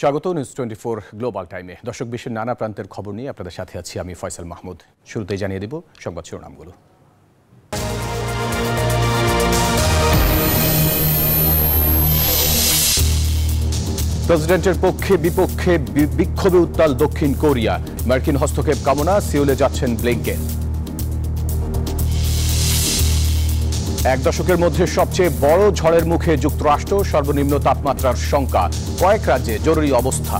স্বাগত news 24 global টাইমে। দর্শক, বিশ্বের নানা প্রান্তের খবর নিয়ে আপনাদের সাথে আছি আমি ফয়সাল মাহমুদ। শুরুতেই জানিয়ে দেব সংবাদ শিরোনামগুলো। প্রেসিডেন্টের পক্ষে বিপক্ষে বিক্ষোভে উত্তাল দক্ষিণ কোরিয়া। মার্কিন হস্তক্ষেপ কামনা, সিউলে যাচ্ছেন ব্লিংকেন। এক দশকের মধ্যে সবচেয়ে বড় ঝড়ের মুখে যুক্তরাষ্ট্র, সর্বনিম্ন তাপমাত্রার শঙ্কা, কয়েক রাজ্যে জরুরি অবস্থা।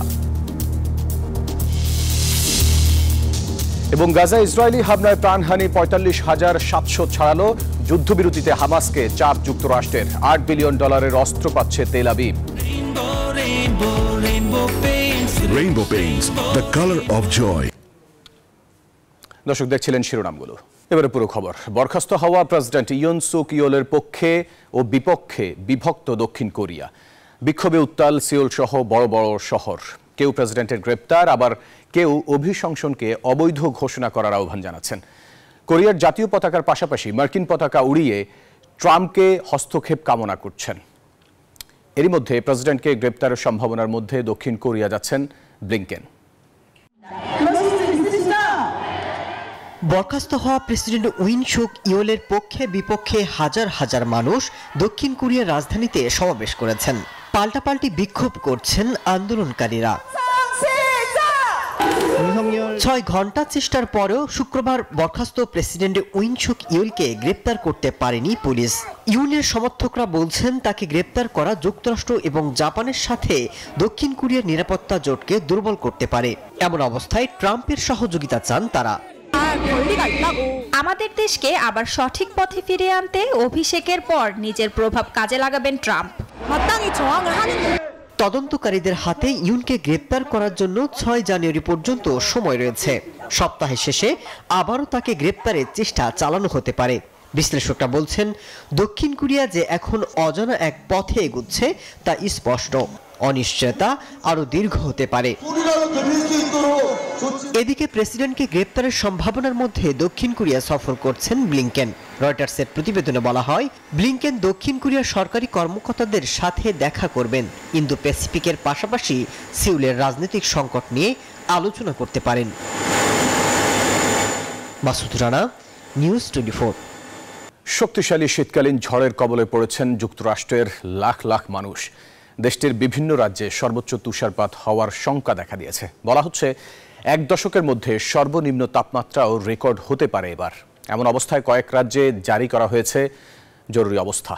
এবং গাজা ইসরায়েলি হামলায় প্রাণহানি ৪৫,৭০০ ছাড়ালো। যুদ্ধবিরতিতে হামাসকে চাপ যুক্তরাষ্ট্রের। $৮ বিলিয়ন অস্ত্র পাচ্ছে Tel Aviv. Rainbow Paints, the color of joy. দর্শক, দেখছিলেন শিরোনামগুলো। এবারে পুরো খবর। বরখাস্ত হওয়া প্রেসিডেন্ট ইয়ন সুক ইয়োলের পক্ষে ও বিপক্ষে বিভক্ত দক্ষিণ কোরিয়া। বিক্ষোভে উত্তাল সিওল সহ বড় বড় শহর। কেউ প্রেসিডেন্টের গ্রেপ্তার, আবার কেউ অভিশংসনকে অবৈধ ঘোষণা করার আহ্বান জানাচ্ছেন। কোরিয়ার জাতীয় পতাকার পাশাপাশি মার্কিন পতাকা উড়িয়ে ট্রাম্পকে হস্তক্ষেপ কামনা করছেন। এরই মধ্যে প্রেসিডেন্টকে গ্রেপ্তারের সম্ভাবনার মধ্যে দক্ষিণ কোরিয়া যাচ্ছেন ব্লিংকেন। বরখাস্ত হওয়া প্রেসিডেন্ট উইন সুক ইয়োলের পক্ষে বিপক্ষে হাজার হাজার মানুষ দক্ষিণ কোরিয়ার রাজধানীতে সমাবেশ করেছেন। পাল্টাপাল্টি বিক্ষোভ করছেন আন্দোলনকারীরা। ৬ ঘন্টা চেষ্টার পরেও শুক্রবার বরখাস্ত প্রেসিডেন্ট উইন সুক ইয়োলকে গ্রেপ্তার করতে পারেনি পুলিশ। ইউনের সমর্থকরা বলছেন তাকে গ্রেপ্তার করা যুক্তরাষ্ট্র এবং জাপানের সাথে দক্ষিণ কোরিয়ার নিরাপত্তা জোটকে দুর্বল করতে পারে। এমন অবস্থায় ট্রাম্পের সহযোগিতা চান তারা। আমাদের দেশকে আবার সঠিক পথে ফিরিয়ে আনতে অভিষেকের পর নিজের প্রভাব কাজে লাগাবেন ট্রাম্প। তদন্তকারীদের হাতে ইউনকে গ্রেপ্তার করার জন্য ৬ জানুয়ারি পর্যন্ত সময় রয়েছে। সপ্তাহের শেষে আবারও তাকে গ্রেপ্তারের চেষ্টা চালানো হতে পারে। বিশ্লেষকরা বলছেন, দক্ষিণ কোরিয়া যে এখন অজানা এক পথে এগুচ্ছে তা স্পষ্ট। অনিশ্চয়তা আরো দীর্ঘ হতে পারে। এদিকে প্রেসিডেন্টকে গ্রেপ্তারের সম্ভাবনার মধ্যে দক্ষিণ কোরিয়া সফর করছেন ব্লিংকেন। রয়টার্সের প্রতিবেদনে বলা হয়, ব্লিংকেন দক্ষিণ কোরিয়ার সরকারি কর্মকর্তাদের সাথে দেখা করবেন। ইন্দো প্যাসিফিকের পাশাপাশি সিউলের রাজনৈতিক সংকট নিয়ে আলোচনা করতে পারেন। মাসুদ রানা, নিউজ 24। শক্তিশালী শীতকালীন ঝড়ের কবলে পড়েছেন যুক্তরাষ্ট্রের লাখ লাখ মানুষ। দেশটির বিভিন্ন রাজ্যে সর্বোচ্চ তুষারপাত হওয়ার শঙ্কা দেখা দিয়েছে। বলা হচ্ছে, এক দশকের মধ্যে সর্বনিম্ন তাপমাত্রাও রেকর্ড হতে পারে এবার। এমন অবস্থায় কয়েক রাজ্যে জারি করা হয়েছে জরুরি অবস্থা।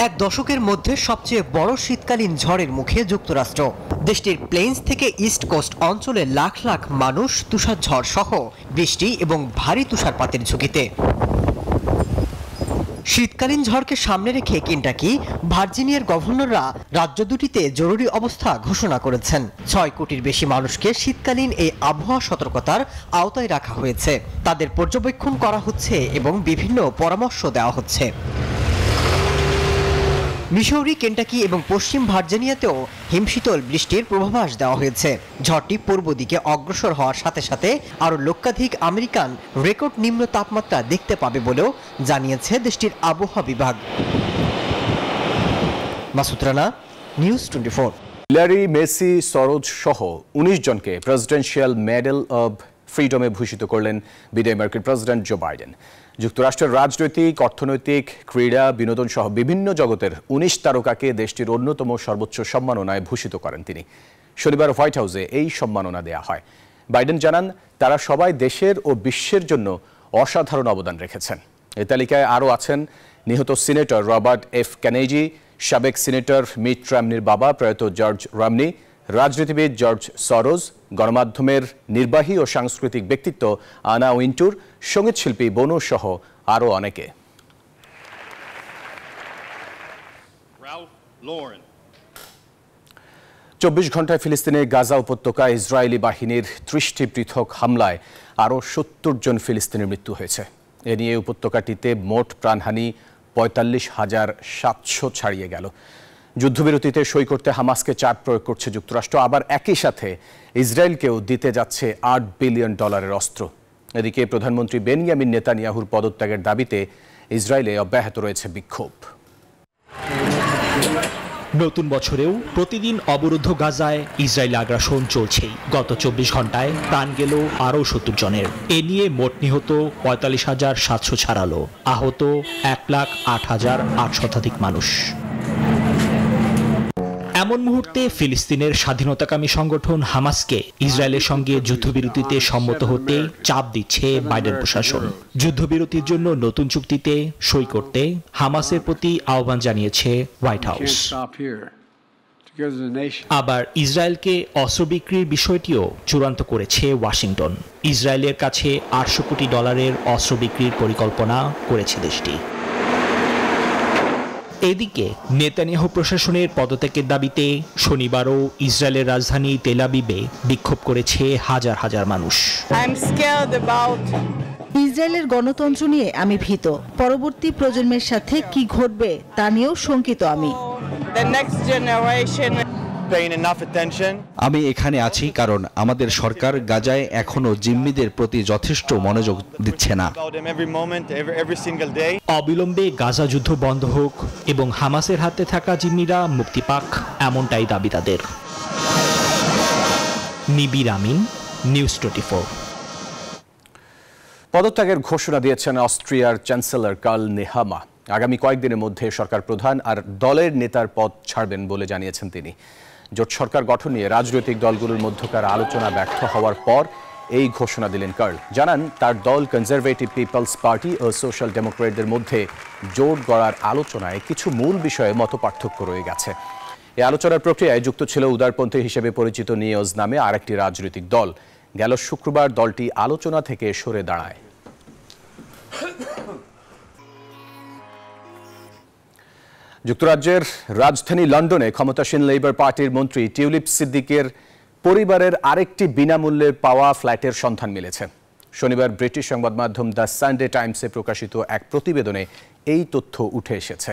এক দশকের মধ্যে সবচেয়ে বড় শীতকালীন ঝড়ের মুখে যুক্তরাষ্ট্র। দেশটির প্লেন্স থেকে ইস্ট কোস্ট অঞ্চলে লাখ লাখ মানুষ তুষার ঝড় সহ বৃষ্টি এবং ভারী তুষারপাতের ঝুঁকিতে। শীতকালীন ঝড়কে সামনে রেখে কেন্টাকি, ভার্জিনিয়ার গভর্নররা রাজ্য দুটিতে জরুরি অবস্থা ঘোষণা করেছেন। ৬ কোটির বেশি মানুষকে শীতকালীন এই আবহাওয়া সতর্কতার আওতায় রাখা হয়েছে। তাদের পর্যবেক্ষণ করা হচ্ছে এবং বিভিন্ন পরামর্শ দেওয়া হচ্ছে। মিসৌরি, কেন্টাকি এবং পশ্চিম ভার্জিনিয়াতেও হিমশীতল বৃষ্টির পূর্বাভাস দেওয়া হয়েছে। ঝড়টি পূর্ব দিকে অগ্রসর হওয়ার সাথে সাথে আরও লক্ষাধিক আমেরিকান রেকর্ড নিম্ন তাপমাত্রা দেখতে পাবে বলেও জানিয়েছে দেশটির আবহাওয়া বিভাগ। Masud Rana, news 24। Hillary, Messi, Saroj সহ ১৯ জনকে প্রেসিডেন্সিয়াল মেডেল অব ফ্রিডমে ভূষিত করলেন বিদায়ী মার্কিন প্রেসিডেন্ট জো বাইডেন। যুক্তরাষ্ট্রের রাজনৈতিক, অর্থনৈতিক, ক্রীড়া, বিনোদন সহ বিভিন্ন জগতের ১৯ তারকাকে দেশটির অন্যতম সর্বোচ্চ সম্মাননায় ভূষিত করেন তিনি। শনিবার হোয়াইট হাউসে এই সম্মাননা দেয়া হয়। বাইডেন জানান, তারা সবাই দেশের ও বিশ্বের জন্য অসাধারণ অবদান রেখেছেন। এই তালিকায় আরও আছেন নিহত সিনেটর রবার্ট এফ কেনেডি, সাবেক সিনেটর মিট রমনির বাবা প্রয়াত জর্জ রমনি, রাজনীতিবিদ জর্জ সরোজ, গণমাধ্যমের নির্বাহী ও সাংস্কৃতিক ব্যক্তিত্ব আনা উইন্টুর, সঙ্গীতশিল্পী বনু সহ আরও অনেকে। ২৪ ঘণ্টায় ফিলিস্তিনের গাজা উপত্যকায় ইসরায়েলি বাহিনীর ৩০টি পৃথক হামলায় আরও ৭০ জন ফিলিস্তিনের মৃত্যু হয়েছে। এ নিয়ে উপত্যকাটিতে মোট প্রাণহানি ৪৫,৭০০ ছাড়িয়ে গেল। যুদ্ধবিরতিতে সই করতে হামাসকে চাপ প্রয়োগ করছে যুক্তরাষ্ট্র, আবার একই সাথে ইসরায়েলকেও দিতে যাচ্ছে $৮ বিলিয়ন অস্ত্র। এদিকে প্রধানমন্ত্রী বেনিয়ামিন নেতানিয়াহুর পদত্যাগের দাবিতে ইসরায়েলে অব্যাহত রয়েছে বিক্ষোভ। নতুন বছরেও প্রতিদিন অবরুদ্ধ গাজায় ইসরায়েলি আগ্রাসন চলছেই। গত 24 ঘন্টায় প্রাণ গেল আরও 70 জনের। এ নিয়ে মোট নিহত 45,700 ছাড়ালো, আহত 1,08,800 শতাধিক মানুষ। এমন মুহূর্তে ফিলিস্তিনের স্বাধীনতাকামী সংগঠন হামাসকে ইসরায়েলের সঙ্গে যুদ্ধবিরতিতে সম্মত হতে চাপ দিচ্ছে বাইডেন প্রশাসন। যুদ্ধবিরতির জন্য নতুন চুক্তিতে সই করতে হামাসের প্রতি আহ্বান জানিয়েছে হোয়াইট হাউস। আবার ইসরায়েলকে অস্ত্র বিক্রির বিষয়টিও চূড়ান্ত করেছে ওয়াশিংটন। ইসরায়েলের কাছে $800 কোটি অস্ত্র বিক্রির পরিকল্পনা করেছে দেশটি। এদিকে নেতানিয়াহু প্রশাসনের পদত্যাগের দাবিতে শনিবারও ইসরায়েলের রাজধানী তেল আবিবে বিক্ষোভ করেছে হাজার হাজার মানুষ। ইসরায়েলের গণতন্ত্র নিয়ে আমি ভীত। পরবর্তী প্রজন্মের সাথে কি ঘটবে তা নিয়েও শঙ্কিত আমি। আমি এখানে আছি কারণ আমাদের সরকার গাজায় এখনো জিম্মিদের প্রতি যথেষ্ট মনোযোগ দিচ্ছে না। অবিলম্বে গাজা যুদ্ধ বন্ধ হোক এবং হামাসের হাতে থাকা জিম্মিরা মুক্তি পাক, এমনটাই দাবি তাদের। নিবির আমিন, নিউজ 24। পদত্যাগের ঘোষণা দিয়েছেন অস্ট্রিয়ার চ্যান্সেলর কার্ল নেহামা। আগামী কয়েকদিনের মধ্যে সরকার প্রধান আর দলের নেতার পদ ছাড়বেন বলে জানিয়েছেন তিনি। জোট সরকার গঠন নিয়ে রাজনৈতিক দলগুলোর মধ্যকার আলোচনা ব্যর্থ হওয়ার পর এই ঘোষণা দিলেন কার্ল। জানান তার দল কনজারভেটিভ পিপলস পার্টি ও সোশ্যাল ডেমোক্রেটদের মধ্যে জোট গড়ার আলোচনায় কিছু মূল বিষয়ে মতপার্থক্য রয়ে গেছে। এই আলোচনার প্রক্রিয়ায় যুক্ত ছিল উদারপন্থী হিসেবে পরিচিত নিয়োজ নামে আরেকটি রাজনৈতিক দল। গেল শুক্রবার দলটি আলোচনা থেকে সরে দাঁড়ায়। যুক্তরাজ্যের রাজধানী লন্ডনে ক্ষমতাসীন লেবার পার্টির মন্ত্রী টিউলিপ সিদ্দিকের পরিবারের আরেকটি বিনামূল্যে পাওয়া ফ্ল্যাটের সন্ধান মিলেছে। শনিবার ব্রিটিশ সংবাদ মাধ্যম দ্য সানডে টাইমসে প্রকাশিত এক প্রতিবেদনে এই তথ্য উঠে এসেছে।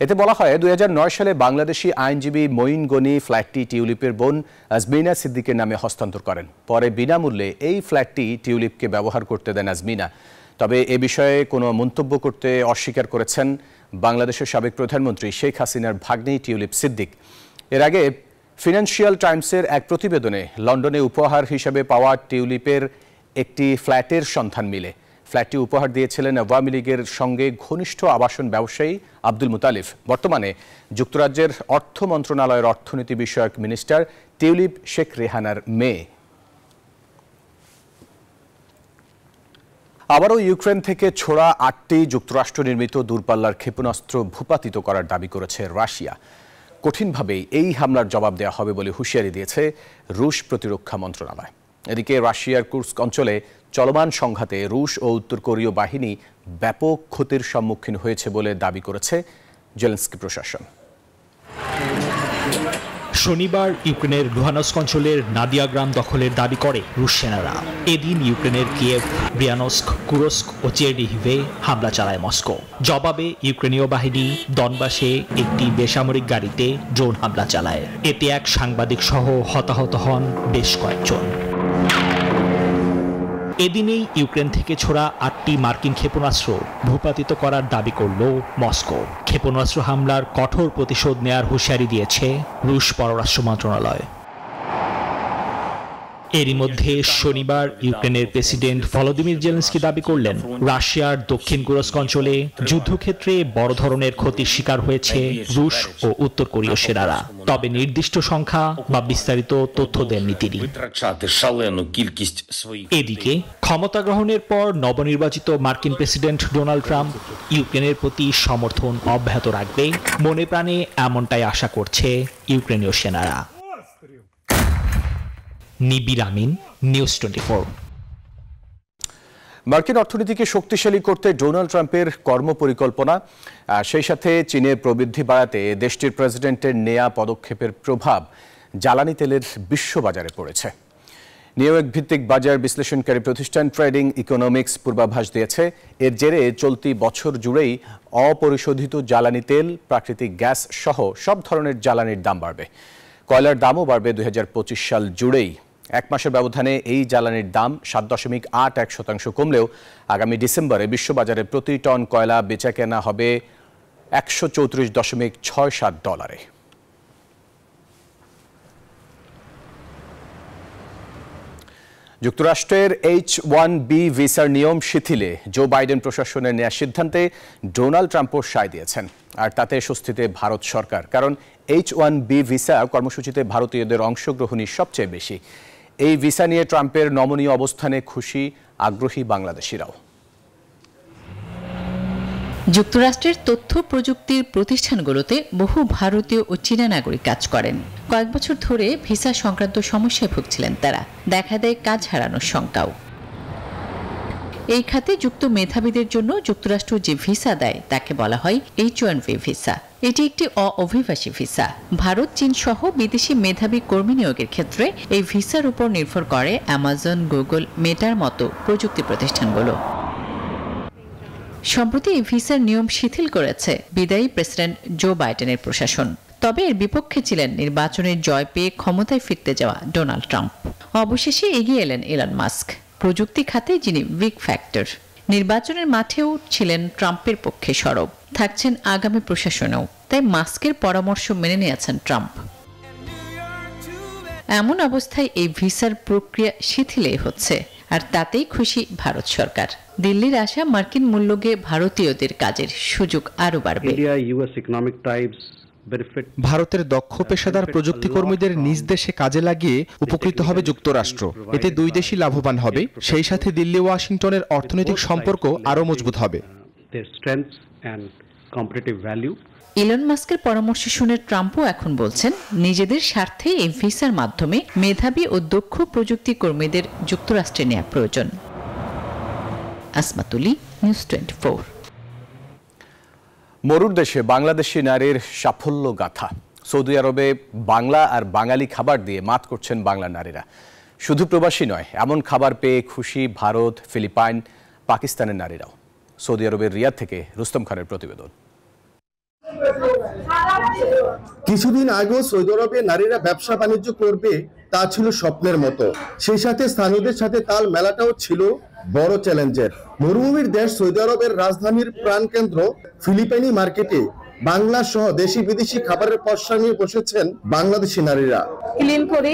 এতে বলা হয় 2009 সালে বাংলাদেশি আইনজীবী মঈন গনি ফ্ল্যাটটি টিউলিপের বোন আজমিনা সিদ্দিকের নামে হস্তান্তর করেন। পরে বিনামূল্যে এই ফ্ল্যাটটি টিউলিপকে ব্যবহার করতে দেন আজমিনা। তবে এ বিষয়ে কোনো মন্তব্য করতে অস্বীকার করেছেন বাংলাদেশের সাবেক প্রধানমন্ত্রী শেখ হাসিনার ভাগ্নি টিউলিপ সিদ্দিক। এর আগে ফিনান্সিয়াল টাইমসের এক প্রতিবেদনে লন্ডনে উপহার হিসেবে পাওয়া টিউলিপের একটি ফ্ল্যাটের সন্ধান মিলে। ফ্ল্যাটটি উপহার দিয়েছিলেন আওয়ামী লীগের সঙ্গে ঘনিষ্ঠ আবাসন ব্যবসায়ী আব্দুল মুতালিফ। বর্তমানে যুক্তরাজ্যের অর্থ মন্ত্রণালয়ের অর্থনীতি বিষয়ক মিনিস্টার টিউলিপ শেখ রেহানার মেয়ে। আবারও ইউক্রেন থেকে ছোড়া 8টি যুক্তরাষ্ট্র নির্মিত দূরপাল্লার ক্ষেপণাস্ত্র ভূপাতিত করার দাবি করেছে রাশিয়া। কঠিনভাবেই এই হামলার জবাব দেওয়া হবে বলে হুঁশিয়ারি দিয়েছে রুশ প্রতিরক্ষা মন্ত্রণালয়। এদিকে রাশিয়ার কুর্স্ক অঞ্চলে চলমান সংঘাতে রুশ ও উত্তর কোরীয় বাহিনী ব্যাপক ক্ষতির সম্মুখীন হয়েছে বলে দাবি করেছে জেলেনস্কি প্রশাসন। শনিবার ইউক্রেনের লুহানস্ক অঞ্চলের নাদিয়া গ্রাম দখলের দাবি করে রুশ সেনারা। এদিন ইউক্রেনের কিয়েভ, ব্রিয়ানস্ক, কুরস্ক ও চেরনিহিভে হামলা চালায় মস্কো। জবাবে ইউক্রেনীয় বাহিনী দনবাসে একটি বেসামরিক গাড়িতে ড্রোন হামলা চালায়। এতে এক সাংবাদিক সহ হতাহত হন বেশ কয়েকজন। এদিনেই ইউক্রেন থেকে ছোড়া 8টি মার্কিন ক্ষেপণাস্ত্র ভূপাতিত করার দাবি করল মস্কো। ক্ষেপণাস্ত্র হামলার কঠোর প্রতিশোধ নেয়ার হুঁশিয়ারি দিয়েছে রুশ পররাষ্ট্র মন্ত্রণালয়। এরই মধ্যে শনিবার ইউক্রেনের প্রেসিডেন্ট ভলোদিমির জেলেনস্কি দাবি করলেন রাশিয়ার দক্ষিণ কুরস্ক অঞ্চলে যুদ্ধক্ষেত্রে বড় ধরনের ক্ষতির শিকার হয়েছে রুশ ও উত্তর কোরীয় সেনারা। তবে নির্দিষ্ট সংখ্যা বা বিস্তারিত তথ্য দেননি তিনি। এদিকে ক্ষমতা গ্রহণের পর নবনির্বাচিত মার্কিন প্রেসিডেন্ট ডোনাল্ড ট্রাম্প ইউক্রেনের প্রতি সমর্থন অব্যাহত রাখবে মনে প্রাণে, এমনটাই আশা করছে ইউক্রেনীয় সেনারা। নিবির আমিন, নিউজ 24। মার্কিন অর্থনীতিকে শক্তিশালী করতে ডোনাল্ড ট্রাম্পের কর্মপরিকল্পনা, সেই সাথে চীনের প্রবৃদ্ধি বাড়াতে দেশটির প্রেসিডেন্টের নেয়া পদক্ষেপের প্রভাব জ্বালানি তেলের বিশ্ববাজারে পড়েছে। নিউ ইয়র্ক ভিত্তিক বাজার বিশ্লেষণকারী প্রতিষ্ঠান ট্রেডিং ইকোনমিক্স পূর্বাভাস দিয়েছে এর জেরে চলতি বছর জুড়েই অপরিশোধিত জ্বালানি তেল, প্রাকৃতিক গ্যাস সহ সব ধরনের জ্বালানির দাম বাড়বে। কয়লার দামও বাড়বে 2025 সাল জুড়েই। এক মাসের ব্যবধানে এই জ্বালানির দাম 7.81% কমলেও আগামী ডিসেম্বরে বিশ্ববাজারে প্রতি টন কয়লা বেচাকেনা হবে $134.67। যুক্তরাষ্ট্রের H-1B ভিসার নিয়ম শিথিলে জো বাইডেন প্রশাসনের নেওয়া সিদ্ধান্তে ডোনাল্ড ট্রাম্পও সায় দিয়েছেন। আর তাতে স্বস্তিতে ভারত সরকার, কারণ H-1B ভিসা কর্মসূচিতে ভারতীয়দের অংশগ্রহণই সবচেয়ে বেশি। এই ভিসা নিয়ে ট্রাম্পের নমনীয় অবস্থানে খুশি আগ্রহী বাংলাদেশিরাও। যুক্তরাষ্ট্রের তথ্য প্রযুক্তির প্রতিষ্ঠানগুলোতে বহু ভারতীয় ও চীনা নাগরিক কাজ করেন। কয়েক বছর ধরে ভিসা সংক্রান্ত সমস্যায় ভুগছিলেন তারা। দেখা দেয় কাজ হারানোর শঙ্কাও। এই খাতে যুক্ত মেধাবীদের জন্য যুক্তরাষ্ট্র যে ভিসা দেয় তাকে বলা হয় H-1B ভিসা। এটি একটি অভিবাসী ভিসা। ভারত, চীন সহ বিদেশি মেধাবী কর্মী নিয়োগের ক্ষেত্রে এই ভিসার উপর নির্ভর করে অ্যামাজন, গুগল, মেটার মতো প্রযুক্তি প্রতিষ্ঠানগুলো। সম্প্রতি এই ভিসার নিয়ম শিথিল করেছে বিদায়ী প্রেসিডেন্ট জো বাইডেনের প্রশাসন। তবে এর বিপক্ষে ছিলেন নির্বাচনের জয় পেয়ে ক্ষমতায় ফিরতে যাওয়া ডোনাল্ড ট্রাম্প। অবশেষে এগিয়ে এলেন ইলন মাস্ক, প্রযুক্তি খাতে যিনি বিগ ফ্যাক্টর। নির্বাচনের মাঠেও ছিলেন ট্রাম্পের পক্ষে সরব, থাকছেন আগামী প্রশাসনেও। তাই মাস্কের পরামর্শ মেনে নিয়েছেন ট্রাম্প। এমন অবস্থায় এই ভিসার প্রক্রিয়া শিথিলে হচ্ছে, আর তাতেই খুশি ভারত সরকার। দিল্লির আশা মার্কিন মূল্যকে ভারতীয়দের কাজের সুযোগ আরও বাড়বে। ভারতের দক্ষ পেশাদার প্রযুক্তি কর্মীদের নিজ দেশে কাজে লাগিয়ে উপকৃত হবে যুক্তরাষ্ট্র। এতে দুই দেশই লাভবান হবে। সেই সাথে দিল্লি ওয়াশিংটনের অর্থনৈতিক সম্পর্ক আরও মজবুত হবে। ইলন মাস্কের পরামর্শ শুনে ট্রাম্পও এখন বলছেন নিজেদের স্বার্থে এই ভিসার মাধ্যমে মেধাবী ও দক্ষ প্রযুক্তি কর্মীদের যুক্তরাষ্ট্রে নেওয়া প্রয়োজন। আসমাতুলি, নিউজ 24। মরুর দেশে বাংলাদেশি নারীর সাফল্য গাথা। সৌদি আরবে বাংলা আর বাঙালি খাবার দিয়ে মাত করছেন বাংলা নারীরা। শুধু প্রবাসী নয়, এমন খাবার পেয়ে খুশি ভারত, ফিলিপাইন, পাকিস্তানের নারীরাও। সৌদি আরবের রিয়াদ থেকে রুস্তম খানের প্রতিবেদন। কিছুদিন আগেও সৌদি আরবে নারীরা ব্যবসা বাণিজ্য করবে তা ছিল স্বপ্নের মতো। সেই সাথে স্থানীয়দের সাথে তাল মেলাটাও ছিল বড় চ্যালেঞ্জের। মরুভূমির দেশ সৌদি আরবের রাজধানীর প্রাণকেন্দ্র ফিলিপাইনি মার্কেটে বাংলা সহ দেশি বিদেশি খাবারের পসরা নিয়ে বসেছেন বাংলাদেশি নারীরা। ক্লিন করি,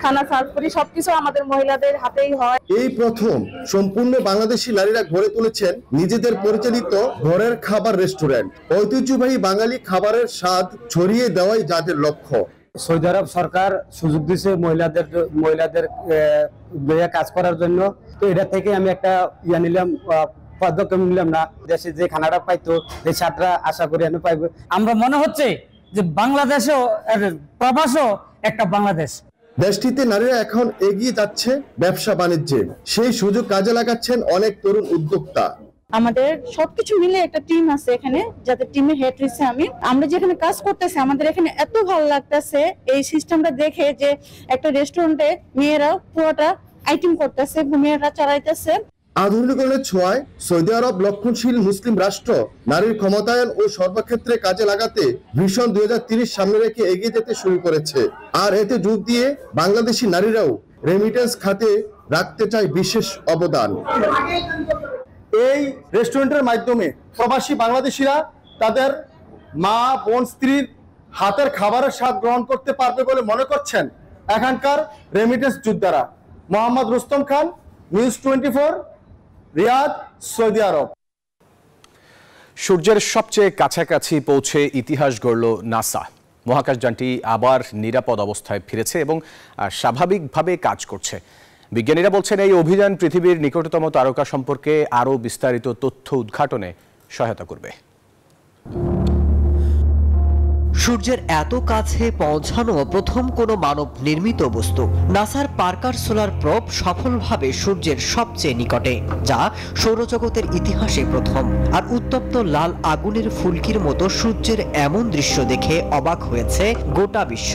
খানা সার্ভ করি, সবকিছু আমাদের মহিলাদের হাতেই হয়। এই প্রথম সম্পূর্ণ বাংলাদেশি নারীরা গড়ে তুলেছেন নিজেদের পরিচালিত ঘরের খাবার রেস্টুরেন্ট। ঐতিহ্যবাহী বাঙালি খাবারের স্বাদ ছড়িয়ে দেওয়াই যাদের লক্ষ্য। সৌদি আরব সরকার সুযোগ দিয়েছে মহিলাদের কাজ করার জন্য। তো এটা থেকে আমি একটা পদক্ষেপ নিলাম না, দেশে যে খানাটা পাইতো এই স্বাদটা আশা করি আমি পাইবো। আমরা মনে হচ্ছে যে বাংলাদেশও প্রবাসও একটা বাংলাদেশ। দেশটিতে নারীরা এখন এগিয়ে যাচ্ছে ব্যবসা বাণিজ্যে। সেই সুযোগ কাজে লাগাচ্ছেন অনেক তরুণ উদ্যোক্তা। আমাদের সবকিছু মিলে একটা টিম আছে এখানে, যাতে টিমের হেড হইছে আমি। আমরা যেখানে কাজ করতেছি আমাদের এখানে এত ভালো লাগতেছে এই সিস্টেমটা দেখে, যে একটা রেস্টুরেন্টে মেয়েরা পুরোটা আইটেম করতেছে, মেয়েরা চালাইতেছে। আধুনিকরণের ছোঁয়ায় সৌদি আরব রক্ষণশীল মুসলিম রাষ্ট্র নারীর ক্ষমতায়ন ও সর্বক্ষেত্রে কাজে লাগাতে ভিশন 2030 সামনে রেখে এগিয়ে যেতে শুরু করেছে। আর এতে যোগ দিয়ে বাংলাদেশি নারীরাও রেমিটেন্স খাতে রাখতে চায় বিশেষ অবদান। এই রেস্টুরেন্টের মাধ্যমে প্রবাসী বাংলাদেশিরা তাদের মা, বোন, স্ত্রীর হাতের খাবারের স্বাদ গ্রহণ করতে পারবে বলে মনে করছেন এখানকার রেমিটেন্স যোদ্ধারা। মোহাম্মদ রুস্তম খান, নিউজ 24, রিয়াদ, সৌদি আরব। সূর্যের সবচেয়ে কাছাকাছি পৌঁছে ইতিহাস গড়ল নাসা। মহাকাশযানটি আবার নিরাপদ অবস্থায় ফিরেছে এবং স্বাভাবিকভাবে কাজ করছে। বিজ্ঞানীরা বলছেন এই অভিযান পৃথিবীর নিকটতম তারকা সম্পর্কে আরও বিস্তারিত তথ্য উদ্ঘাটনে সহায়তা করবে। সূর্যের এত কাছে পৌঁছানো প্রথম কোনো মানব নির্মিত বস্তু। নাসার পার্কার সোলার প্রোব সফলভাবে সূর্যের সবচেয়ে নিকটে, যা সৌরজগতের ইতিহাসে প্রথম। আর উত্তপ্ত লাল আগুনের ফুলকির মতো সূর্যের এমন দৃশ্য দেখে অবাক হয়েছে গোটা বিশ্ব।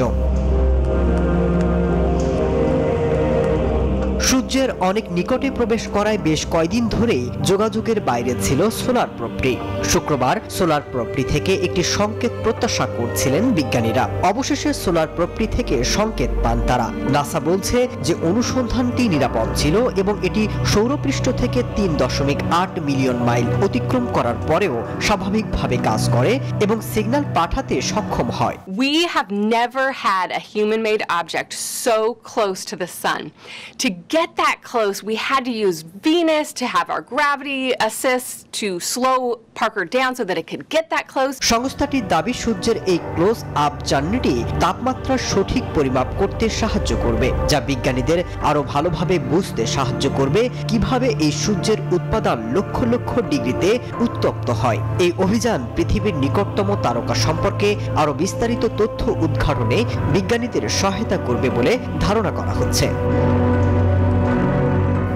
সূর্যের অনেক নিকটে প্রবেশ করায় বেশ কয়েকদিন ধরেই যোগাযোগের বাইরে ছিল সোলার প্রোবটি। শুক্রবার সোলার প্রোবটি থেকে একটি সংকেত প্রত্যাশা করছিলেন বিজ্ঞানীরা। অবশেষে সোলার প্রোবটি থেকে সংকেত পান তারা। নাসা বলছে যে অনুসন্ধানটি নিরাপদ ছিল এবং এটি সৌরপৃষ্ঠ থেকে 3.8 মিলিয়ন মাইল অতিক্রম করার পরেও স্বাভাবিকভাবে কাজ করে এবং সিগন্যাল পাঠাতে সক্ষম হয়। We have never had a human-made object so close to the sun. To get that close, we had to use Venus to have our gravity assist to slow Parker down so that it could get that close. সংস্থাটির দাবি সূর্যের এই close up জার্নিটি তাপমাত্রার সঠিক পরিমাপ করতে সাহায্য করবে, যা বিজ্ঞানীদের আরো ভালোভাবে বুঝতে সাহায্য করবে কিভাবে এই সূর্যের উৎপাদন লক্ষ লক্ষ ডিগ্রিতে উত্তপ্ত হয়। এই অভিযান পৃথিবীর নিকটতম তারকা সম্পর্কে আরো বিস্তারিত তথ্য উদ্ঘাটনে বিজ্ঞানীদের সহায়তা করবে বলে ধারণা করা হচ্ছে।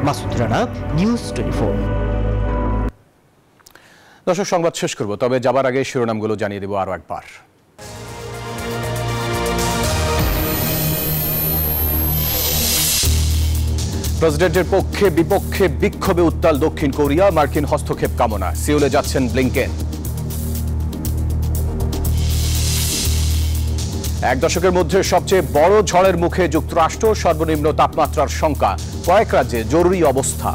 মাসুদ রানা, নিউজ 24। দর্শক, সংবাদ শেষ করব, তবে যাবার আগে শিরোনামগুলো জানিয়ে দেব আরো একবার। প্রেসিডেন্টের পক্ষে বিপক্ষে বিক্ষোভে উত্তাল দক্ষিণ কোরিয়া, মার্কিন হস্তক্ষেপ কামনা, সিউলে যাচ্ছেন ব্লিংকেন। এক দশকের মধ্যে সবচেয়ে বড় ঝড়ের মুখে যুক্তরাষ্ট্র, সর্বনিম্ন তাপমাত্রার শঙ্কা, কয়েক রাজ্যে জরুরি অবস্থা।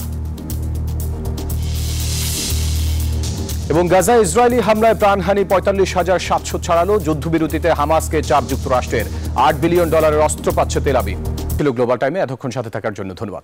এবং গাজায় ইসরায়েলি হামলায় প্রাণহানি ৪৫,৭০০ ছাড়ালো, যুদ্ধবিরতিতে হামাসকে চাপ যুক্তরাষ্ট্রের, $৮ বিলিয়ন অস্ত্র পাচ্ছে তেল আবিব। ছিল গ্লোবাল টাইমে, এতক্ষণ সাথে থাকার জন্য ধন্যবাদ।